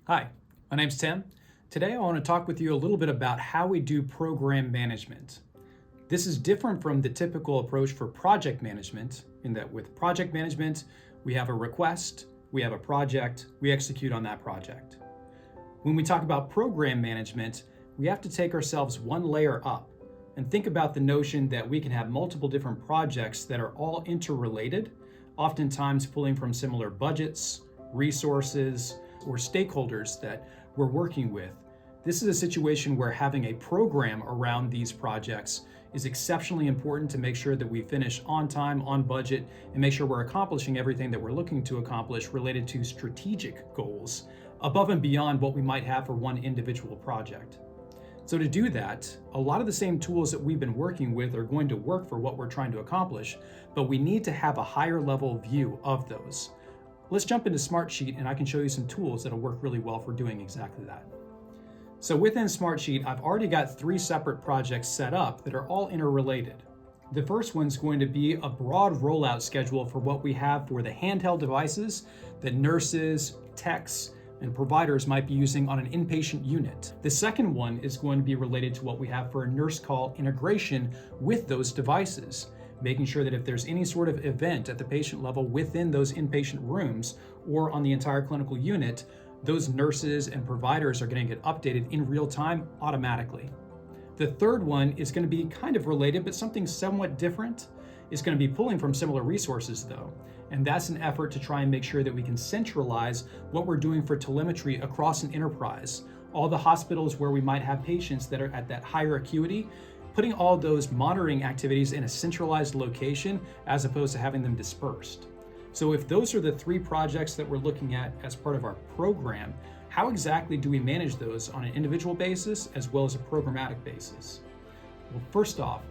Hi, my name's Tim. Today I want to talk with you a little bit about how we do program management. This is different from the typical approach for project management, in that with project management, we have a request, we have a project, we execute on that project. When we talk about program management, we have to take ourselves one layer up and think about the notion that we can have multiple different projects that are all interrelated, oftentimes pulling from similar budgets, resources, or stakeholders that we're working with. This is a situation where having a program around these projects is exceptionally important to make sure that we finish on time, on budget, and make sure we're accomplishing everything that we're looking to accomplish related to strategic goals above and beyond what we might have for one individual project. So to do that, a lot of the same tools that we've been working with are going to work for what we're trying to accomplish, but we need to have a higher level view of those. Let's jump into Smartsheet and I can show you some tools that'll work really well for doing exactly that. So within Smartsheet, I've already got 3 separate projects set up that are all interrelated. The first one's going to be a broad rollout schedule for what we have for the handheld devices that nurses, techs, and providers might be using on an inpatient unit. The second one is going to be related to what we have for a nurse call integration with those devices, making sure that if there's any sort of event at the patient level within those inpatient rooms or on the entire clinical unit, those nurses and providers are going to get updated in real time automatically. The third one is going to be kind of related, but something somewhat different. It's going to be pulling from similar resources though, and that's an effort to try and make sure that we can centralize what we're doing for telemetry across an enterprise. All the hospitals where we might have patients that are at that higher acuity, putting all those monitoring activities in a centralized location as opposed to having them dispersed. So if those are the 3 projects that we're looking at as part of our program, how exactly do we manage those on an individual basis as well as a programmatic basis? Well, first off,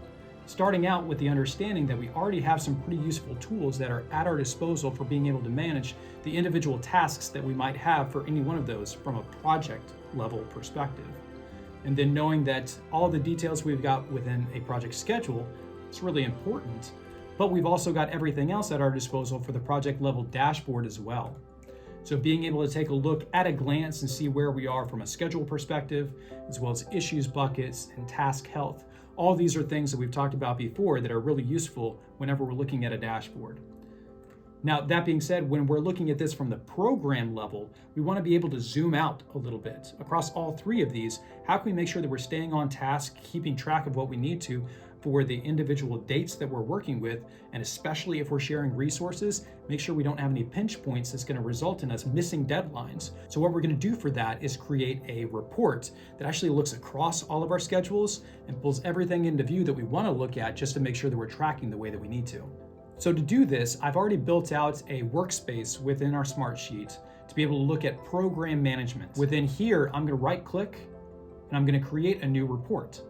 starting out with the understanding that we already have some pretty useful tools that are at our disposal for being able to manage the individual tasks that we might have for any one of those from a project level perspective. And then knowing that all of the details we've got within a project schedule is really important, but we've also got everything else at our disposal for the project level dashboard as well. So being able to take a look at a glance and see where we are from a schedule perspective, as well as issues buckets and task health. All these are things that we've talked about before that are really useful whenever we're looking at a dashboard. Now, that being said, when we're looking at this from the program level, we want to be able to zoom out a little bit. Across all 3 of these, how can we make sure that we're staying on task, keeping track of what we need to for the individual dates that we're working with, and especially if we're sharing resources, make sure we don't have any pinch points that's going to result in us missing deadlines. So what we're going to do for that is create a report that actually looks across all of our schedules and pulls everything into view that we want to look at just to make sure that we're tracking the way that we need to. So to do this, I've already built out a workspace within our Smartsheet to be able to look at program management. Within here, I'm going to right click and I'm going to create a new report.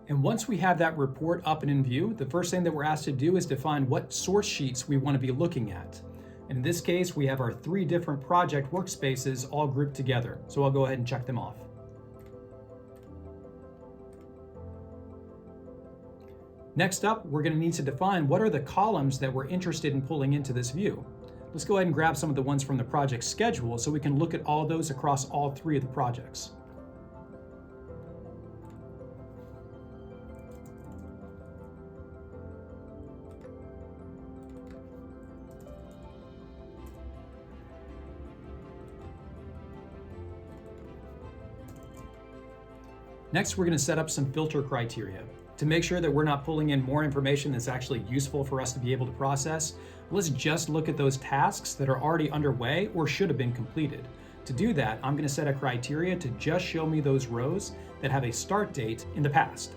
And once we have that report up and in view, the first thing that we're asked to do is define what source sheets we want to be looking at. In this case, we have our 3 different project workspaces all grouped together. So I'll go ahead and check them off. Next up, we're going to need to define what are the columns that we're interested in pulling into this view. Let's go ahead and grab some of the ones from the project schedule so we can look at all those across all 3 of the projects. Next, we're going to set up some filter criteria. To make sure that we're not pulling in more information that's actually useful for us to be able to process, let's just look at those tasks that are already underway or should have been completed. To do that, I'm going to set a criteria to just show me those rows that have a start date in the past.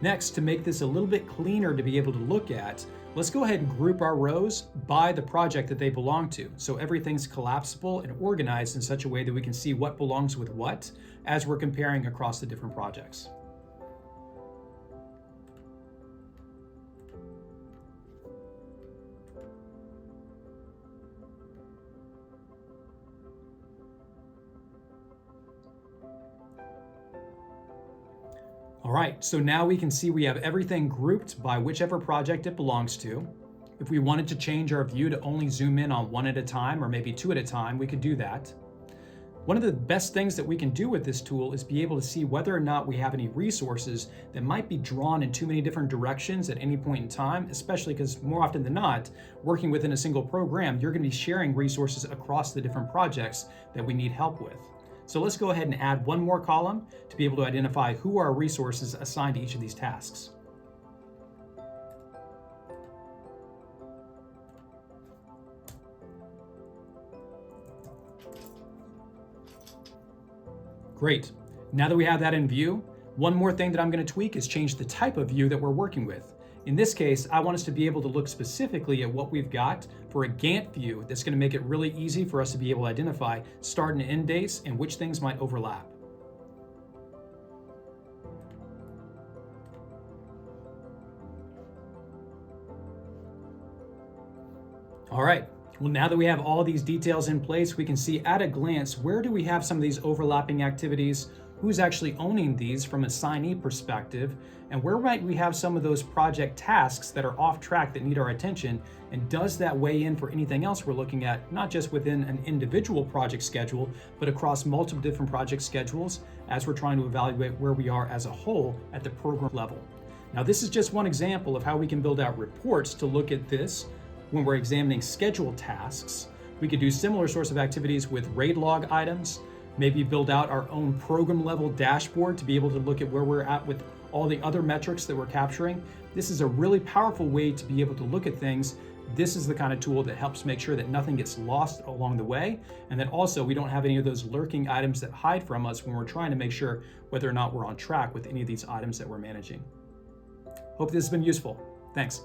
Next, to make this a little bit cleaner to be able to look at, let's go ahead and group our rows by the project that they belong to. So everything's collapsible and organized in such a way that we can see what belongs with what as we're comparing across the different projects. right, so now we can see we have everything grouped by whichever project it belongs to. If we wanted to change our view to only zoom in on one at a time or maybe two at a time, we could do that. One of the best things that we can do with this tool is be able to see whether or not we have any resources that might be drawn in too many different directions at any point in time, especially because more often than not, working within a single program, you're going to be sharing resources across the different projects that we need help with. So let's go ahead and add one more column to be able to identify who are resources assigned to each of these tasks. Great. Now that we have that in view, one more thing that I'm going to tweak is change the type of view that we're working with. In this case, I want us to be able to look specifically at what we've got for a Gantt view that's going to make it really easy for us to be able to identify start and end dates and which things might overlap. All right. Well, now that we have all these details in place, we can see at a glance, where do we have some of these overlapping activities? Who's actually owning these from a assignee perspective? And where might we have some of those project tasks that are off track that need our attention? And does that weigh in for anything else we're looking at, not just within an individual project schedule, but across multiple different project schedules as we're trying to evaluate where we are as a whole at the program level? Now, this is just one example of how we can build out reports to look at this. When we're examining scheduled tasks, we could do similar sorts of activities with RAID log items, maybe build out our own program level dashboard to be able to look at where we're at with all the other metrics that we're capturing. This is a really powerful way to be able to look at things. This is the kind of tool that helps make sure that nothing gets lost along the way, and that also we don't have any of those lurking items that hide from us when we're trying to make sure whether or not we're on track with any of these items that we're managing. Hope this has been useful. Thanks.